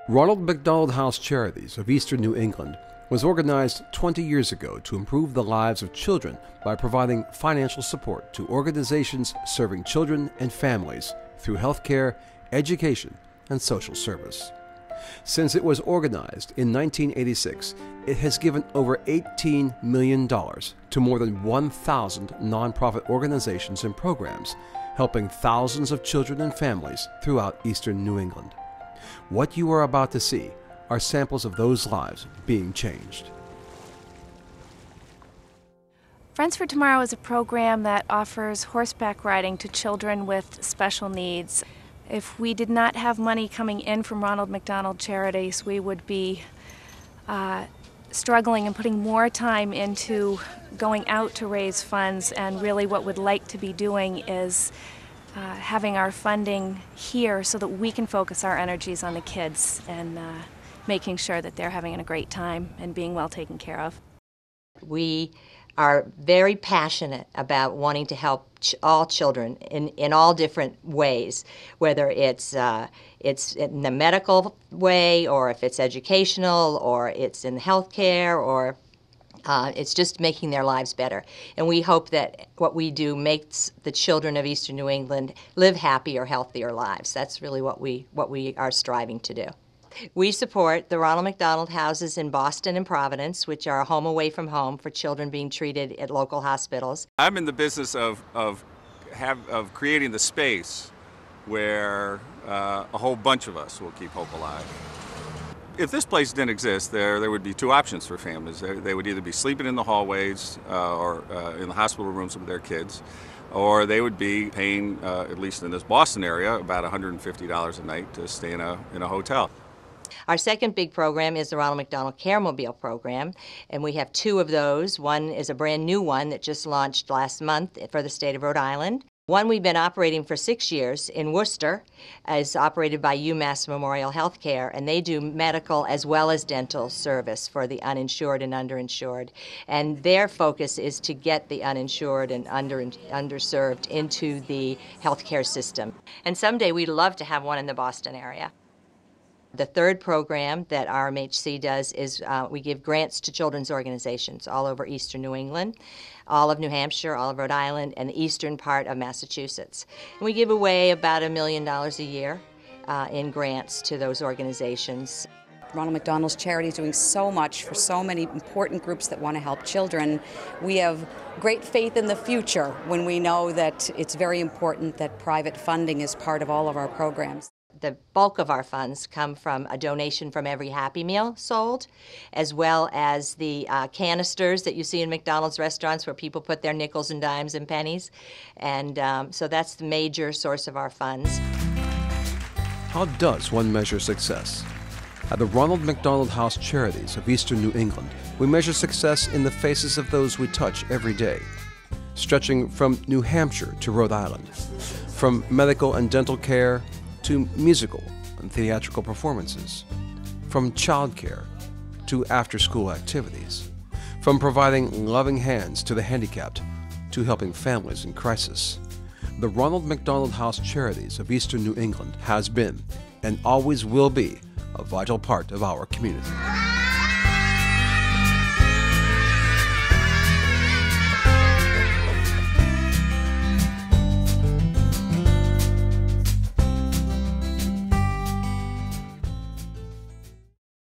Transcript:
Ronald McDonald House Charities of Eastern New England was organized 20 years ago to improve the lives of children by providing financial support to organizations serving children and families through healthcare, education, and social service. Since it was organized in 1986, it has given over $18 million to more than 1,000 nonprofit organizations and programs, helping thousands of children and families throughout Eastern New England. What you are about to see are samples of those lives being changed. Friends for Tomorrow is a program that offers horseback riding to children with special needs. If we did not have money coming in from Ronald McDonald Charities, we would be struggling and putting more time into going out to raise funds, and really what we'd like to be doing is having our funding here so that we can focus our energies on the kids and making sure that they're having a great time and being well taken care of. We are very passionate about wanting to help all children in all different ways, whether it's in the medical way, or if it's educational, or it's in healthcare, or it's just making their lives better. And we hope that what we do makes the children of Eastern New England live happier, healthier lives. That's really what we are striving to do. We support the Ronald McDonald houses in Boston and Providence, which are a home away from home for children being treated at local hospitals. I'm in the business of creating the space where a whole bunch of us will keep hope alive. If this place didn't exist, there would be two options for families. They would either be sleeping in the hallways or in the hospital rooms with their kids, or they would be paying, at least in this Boston area, about $150 a night to stay in a hotel. Our second big program is the Ronald McDonald Care-Mobile program, and we have two of those. One is a brand new one that just launched last month for the state of Rhode Island. One we've been operating for 6 years in Worcester is operated by UMass Memorial Healthcare, and they do medical as well as dental service for the uninsured and underinsured. And their focus is to get the uninsured and underserved into the healthcare system. And someday we'd love to have one in the Boston area. The third program that RMHC does is we give grants to children's organizations all over Eastern New England, all of New Hampshire, all of Rhode Island, and the eastern part of Massachusetts. And we give away about $1 million a year in grants to those organizations. Ronald McDonald's Charity is doing so much for so many important groups that want to help children. We have great faith in the future when we know that it's very important that private funding is part of all of our programs. The bulk of our funds come from a donation from every Happy Meal sold, as well as the canisters that you see in McDonald's restaurants where people put their nickels and dimes and pennies. And so that's the major source of our funds. How does one measure success? At the Ronald McDonald House Charities of Eastern New England, we measure success in the faces of those we touch every day, stretching from New Hampshire to Rhode Island, from medical and dental care to musical and theatrical performances, from childcare to after-school activities, from providing loving hands to the handicapped to helping families in crisis. The Ronald McDonald House Charities of Eastern New England has been and always will be a vital part of our community.